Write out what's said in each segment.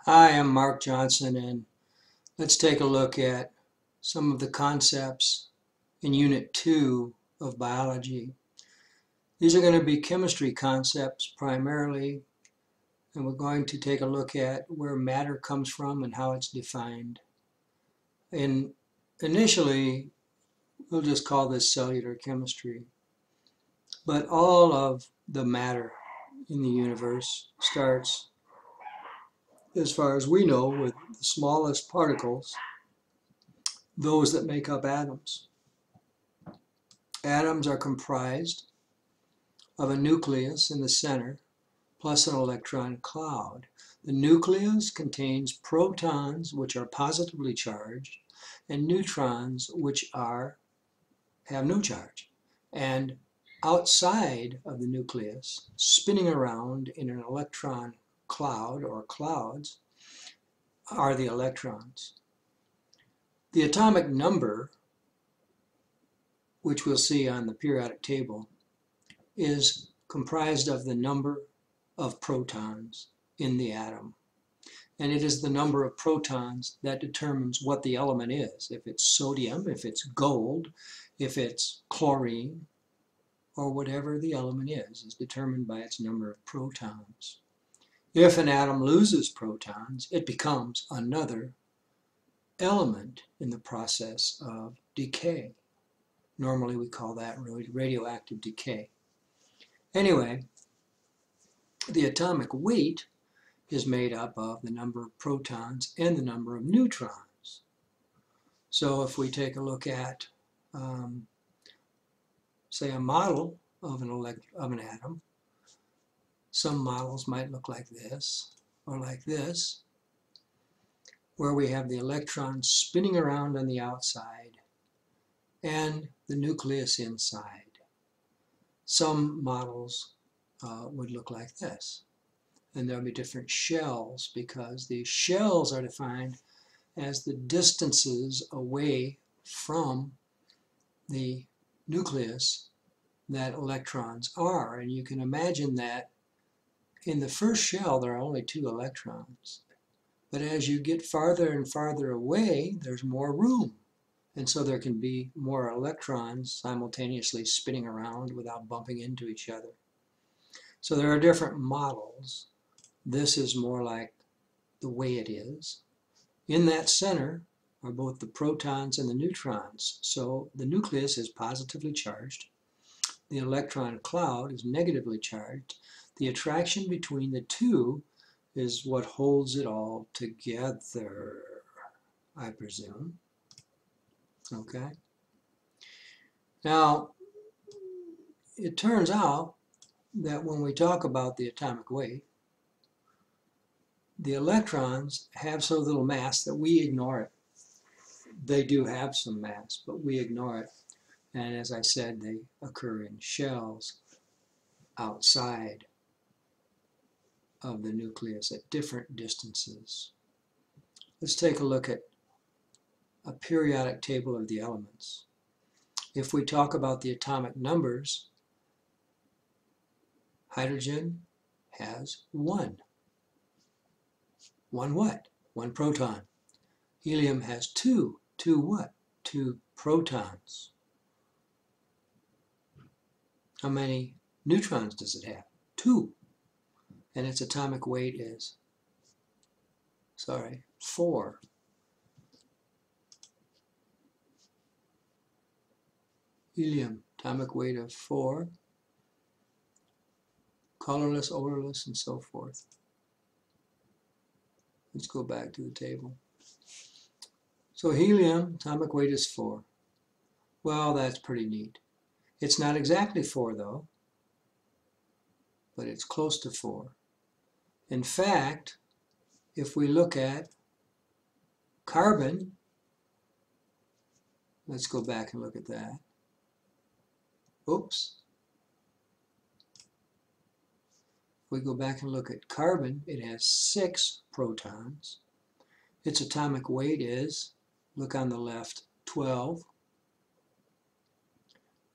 Hi, I'm Mark Johnson, and let's take a look at some of the concepts in Unit 2 of biology. These are going to be chemistry concepts primarily, and we're going to take a look at where matter comes from and how it's defined. And initially, we'll just call this cellular chemistry, but all of the matter in the universe starts, as far as we know, with the smallest particles, those that make up atoms. Atoms are comprised of a nucleus in the center plus an electron cloud. The nucleus contains protons, which are positively charged, and neutrons, which have no charge. And outside of the nucleus, spinning around in an electron cloud or clouds, are the electrons. The atomic number, which we'll see on the periodic table, is comprised of the number of protons in the atom. And it is the number of protons that determines what the element is. If it's sodium, if it's gold, if it's chlorine, or whatever the element is determined by its number of protons. If an atom loses protons, it becomes another element in the process of decay. Normally we call that radioactive decay. Anyway, the atomic weight is made up of the number of protons and the number of neutrons. So if we take a look at, say, a model of an atom, some models might look like this or like this, where we have the electrons spinning around on the outside and the nucleus inside. Some models would look like this. And there'll be different shells because the shells are defined as the distances away from the nucleus that electrons are. And you can imagine that in the first shell there are only 2 electrons. But as you get farther and farther away, there's more room. And so there can be more electrons simultaneously spinning around without bumping into each other. So there are different models. This is more like the way it is. In that center are both the protons and the neutrons. So the nucleus is positively charged. The electron cloud is negatively charged. The attraction between the two is what holds it all together, I presume. Okay. Now, it turns out that when we talk about the atomic weight, the electrons have so little mass that we ignore it. They do have some mass, but we ignore it. And as I said, they occur in shells outside of the nucleus at different distances. Let's take a look at a periodic table of the elements. If we talk about the atomic numbers, hydrogen has 1. 1 what? 1 proton. Helium has 2. 2 what? 2 protons. How many neutrons does it have? 2. And its atomic weight is, 4. Helium, atomic weight of 4. Colorless, odorless, and so forth. Let's go back to the table. So helium, atomic weight is 4. Well, that's pretty neat. It's not exactly 4 though, but it's close to 4. In fact, if we look at carbon, let's go back and look at that. Oops. If we go back and look at carbon, it has 6 protons. Its atomic weight is, look on the left, 12.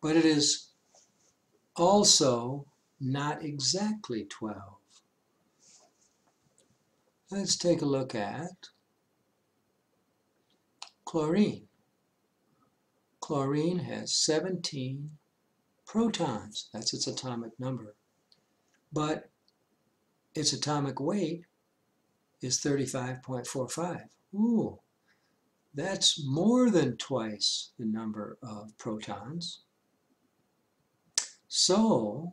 But it is also not exactly 12. Let's take a look at chlorine. Chlorine has 17 protons. That's its atomic number. But its atomic weight is 35.45. Ooh, that's more than twice the number of protons. So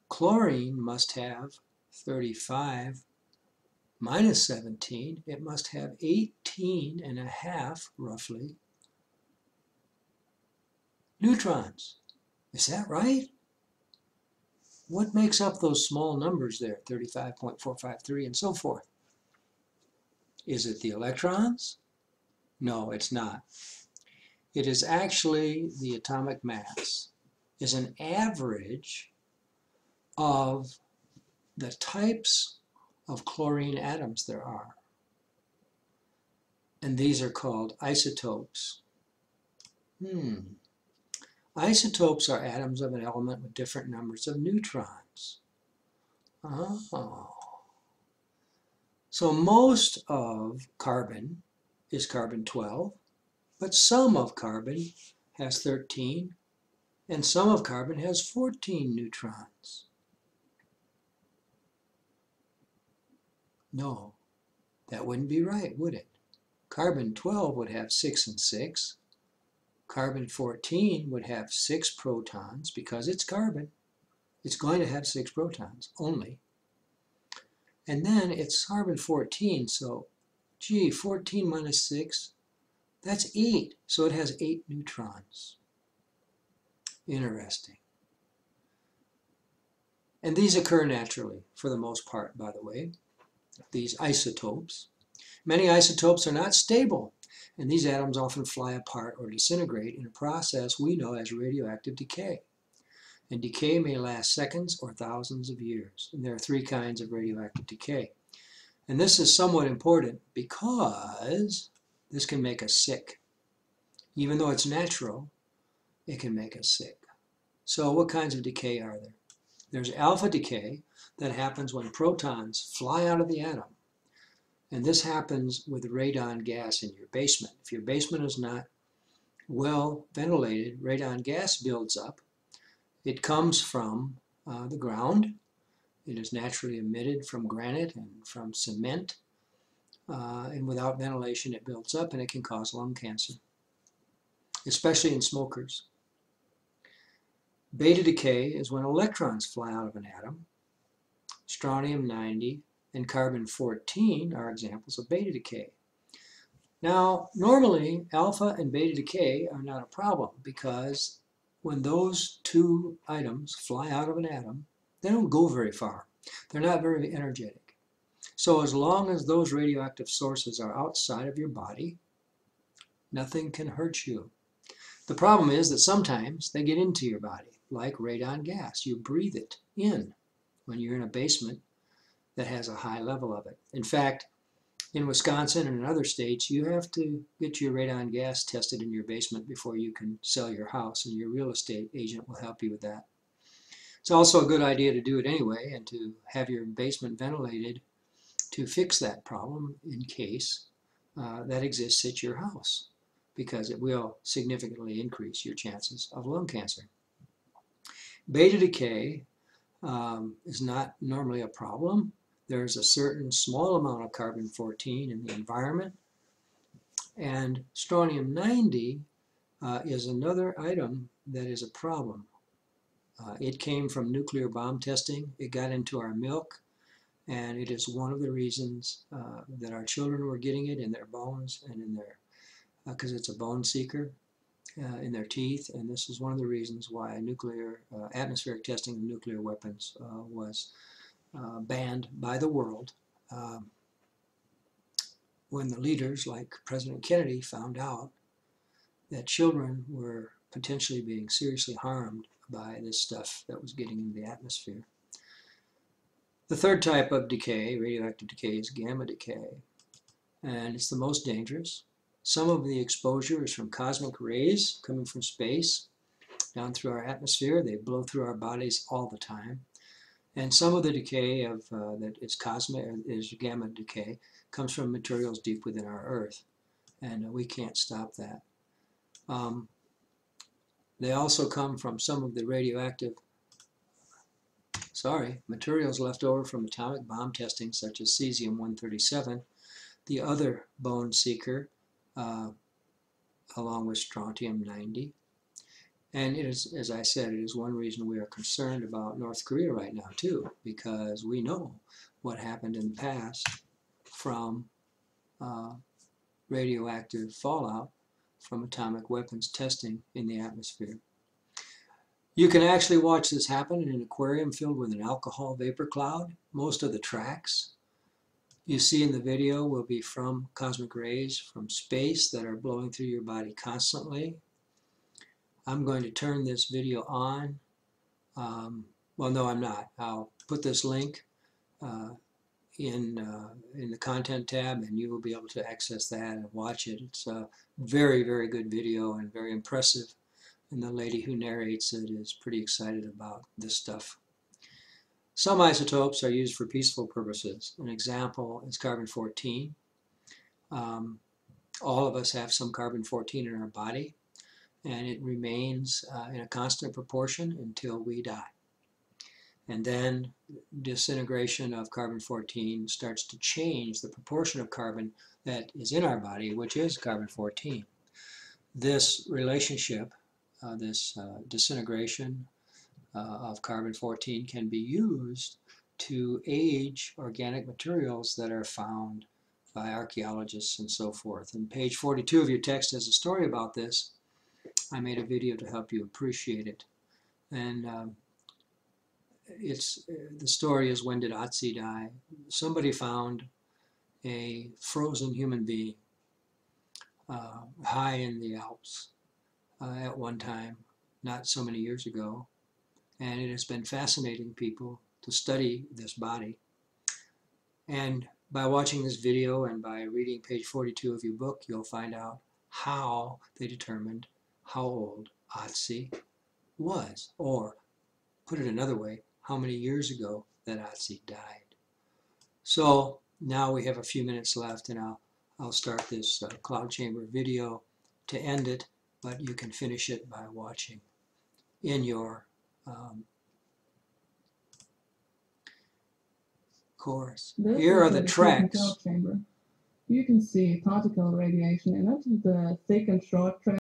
chlorine must have 35 minus 17. It must have 18 and a half, roughly, neutrons. Is that right? What makes up those small numbers there, 35.453 and so forth? Is it the electrons? No, it's not. It is actually the atomic mass is an average of the types of chlorine atoms there are. And these are called isotopes. Isotopes are atoms of an element with different numbers of neutrons. Oh. So most of carbon is carbon-12, but some of carbon has 13, and some of carbon has 14 neutrons. No, that wouldn't be right, would it? Carbon-12 would have 6 and 6. Carbon-14 would have 6 protons because it's carbon. It's going to have 6 protons only. And then it's carbon-14, so, gee, 14 minus 6, that's 8. So it has 8 neutrons. Interesting. And these occur naturally, for the most part, by the way, these isotopes. Many isotopes are not stable, and these atoms often fly apart or disintegrate in a process we know as radioactive decay. And decay may last seconds or thousands of years. And there are 3 kinds of radioactive decay. And this is somewhat important because this can make us sick. Even though it's natural, it can make us sick. So what kinds of decay are there? There's alpha decay that happens when protons fly out of the atom. And this happens with radon gas in your basement. If your basement is not well ventilated, radon gas builds up. It comes from the ground. It is naturally emitted from granite and from cement. And without ventilation, it builds up and it can cause lung cancer, especially in smokers. Beta decay is when electrons fly out of an atom. Strontium-90 and carbon-14 are examples of beta decay. Now, normally, alpha and beta decay are not a problem because when those 2 items fly out of an atom, they don't go very far. They're not very energetic. So as long as those radioactive sources are outside of your body, nothing can hurt you. The problem is that sometimes they get into your body, like radon gas. You breathe it in when you're in a basement that has a high level of it. In fact, in Wisconsin and in other states, you have to get your radon gas tested in your basement before you can sell your house, and your real estate agent will help you with that. It's also a good idea to do it anyway and to have your basement ventilated to fix that problem in case that exists at your house, because it will significantly increase your chances of lung cancer. Beta decay is not normally a problem. There's a certain small amount of carbon-14 in the environment. And strontium-90 is another item that is a problem. It came from nuclear bomb testing. It got into our milk. And it is one of the reasons that our children were getting it in their bones and in their, because it's a bone seeker, in their teeth. And this is one of the reasons why nuclear, atmospheric testing of nuclear weapons was banned by the world when the leaders like President Kennedy found out that children were potentially being seriously harmed by this stuff that was getting into the atmosphere. The third type of decay, radioactive decay, is gamma decay, and it's the most dangerous. Some of the exposure is from cosmic rays coming from space down through our atmosphere. They blow through our bodies all the time. And some of the decay of that is cosmic, is gamma decay, comes from materials deep within our Earth, and we can't stop that. They also come from some of the radioactive, materials left over from atomic bomb testing, such as cesium-137, the other bone seeker, along with strontium-90. And it is, as I said, it is one reason we are concerned about North Korea right now too, because we know what happened in the past from radioactive fallout from atomic weapons testing in the atmosphere. You can actually watch this happen in an aquarium filled with an alcohol vapor cloud. Most of the tracks you see in the video will be from cosmic rays from space that are blowing through your body constantly. I'm going to turn this video on. Well, no, I'm not. I'll put this link in the content tab, and you will be able to access that and watch it. It's a very, very good video and very impressive. And the lady who narrates it is pretty excited about this stuff. Some isotopes are used for peaceful purposes. An example is carbon-14. All of us have some carbon-14 in our body, and it remains in a constant proportion until we die. And then disintegration of carbon-14 starts to change the proportion of carbon that is in our body, which is carbon-14. This relationship, this disintegration of carbon-14 can be used to age organic materials that are found by archaeologists and so forth. And page 42 of your text has a story about this. I made a video to help you appreciate it. And the story is, when did Otzi die? Somebody found a frozen human being high in the Alps at one time, not so many years ago. And it has been fascinating people to study this body. And by watching this video and by reading page 42 of your book, you'll find out how they determined how old Otzi was, or put it another way, how many years ago that Otzi died. So now we have a few minutes left, and I'll start this cloud chamber video to end it, but you can finish it by watching in your course. Here are the tracks. Chamber. You can see particle radiation in it, the thick and short tracks.